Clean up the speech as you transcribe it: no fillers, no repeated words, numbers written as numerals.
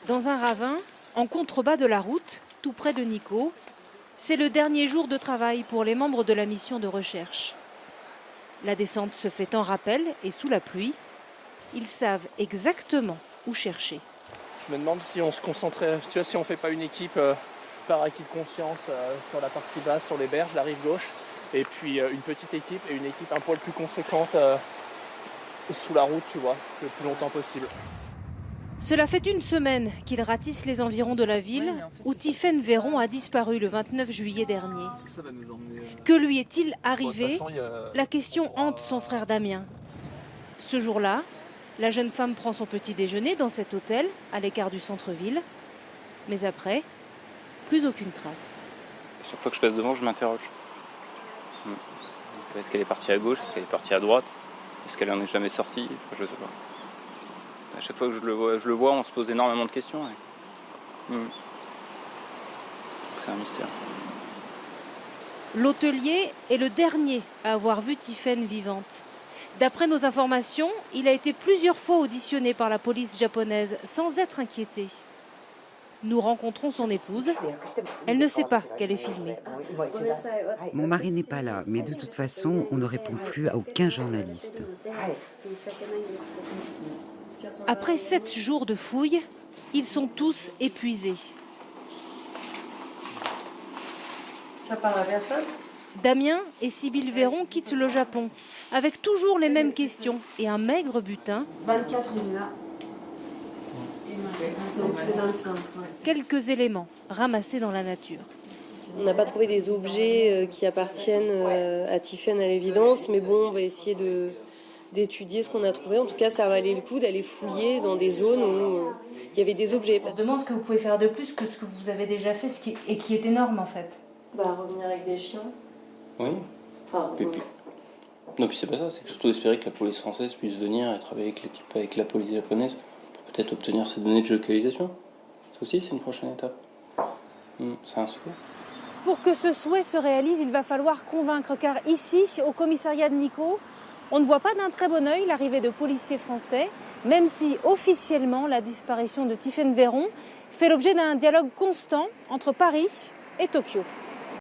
Dans un ravin, en contrebas de la route, tout près de Nikko, c'est le dernier jour de travail pour les membres de la mission de recherche. La descente se fait en rappel et sous la pluie. Ils savent exactement où chercher. Je me demande si on se concentrait, tu vois, si on fait pas une équipe par acquis de conscience sur la partie basse, sur les berges, la rive gauche, et puis une petite équipe et une équipe un poil plus conséquente sous la route, tu vois, le plus longtemps possible. Cela fait une semaine qu'ils ratissent les environs de la ville où Tiphaine Véron a disparu le 29 juillet dernier. Que lui est-il arrivé? La question hante son frère Damien. Ce jour-là, la jeune femme prend son petit déjeuner dans cet hôtel à l'écart du centre-ville. Mais après, plus aucune trace. Chaque fois que je passe devant, je m'interroge. Est-ce qu'elle est partie à gauche? Est-ce qu'elle est partie à droite? Est-ce qu'elle n'en est jamais sortie? Je ne sais pas. À chaque fois que je le vois, on se pose énormément de questions. C'est un mystère. L'hôtelier est le dernier à avoir vu Tiphaine vivante. D'après nos informations, il a été plusieurs fois auditionné par la police japonaise sans être inquiété. Nous rencontrons son épouse. Elle ne sait pas qu'elle est filmée. Mon mari n'est pas là, mais de toute façon, on ne répond plus à aucun journaliste. Après 7 jours de fouilles, ils sont tous épuisés. Ça parle à personne? Damien et Sybille Véron quittent le Japon, avec toujours les mêmes questions et un maigre butin. 24 il est là. Donc c'est 25. Ouais. Quelques éléments ramassés dans la nature. On n'a pas trouvé des objets qui appartiennent à Tiphaine à l'évidence, mais bon, on va essayer d'étudier ce qu'on a trouvé. En tout cas, ça valait le coup d'aller fouiller dans des zones où il y avait des objets. On se demande ce que vous pouvez faire de plus que ce que vous avez déjà fait et qui est énorme en fait. Revenir avec des chiens. Oui. Enfin, Non, puis c'est pas ça, c'est surtout espérer que la police française puisse venir et travailler avec la police japonaise pour peut-être obtenir ces données de géolocalisation. Ça aussi, c'est une prochaine étape. C'est un souhait. Pour que ce souhait se réalise, il va falloir convaincre, car ici, au commissariat de Nikko, on ne voit pas d'un très bon œil l'arrivée de policiers français, même si officiellement la disparition de Tiphaine Véron fait l'objet d'un dialogue constant entre Paris et Tokyo.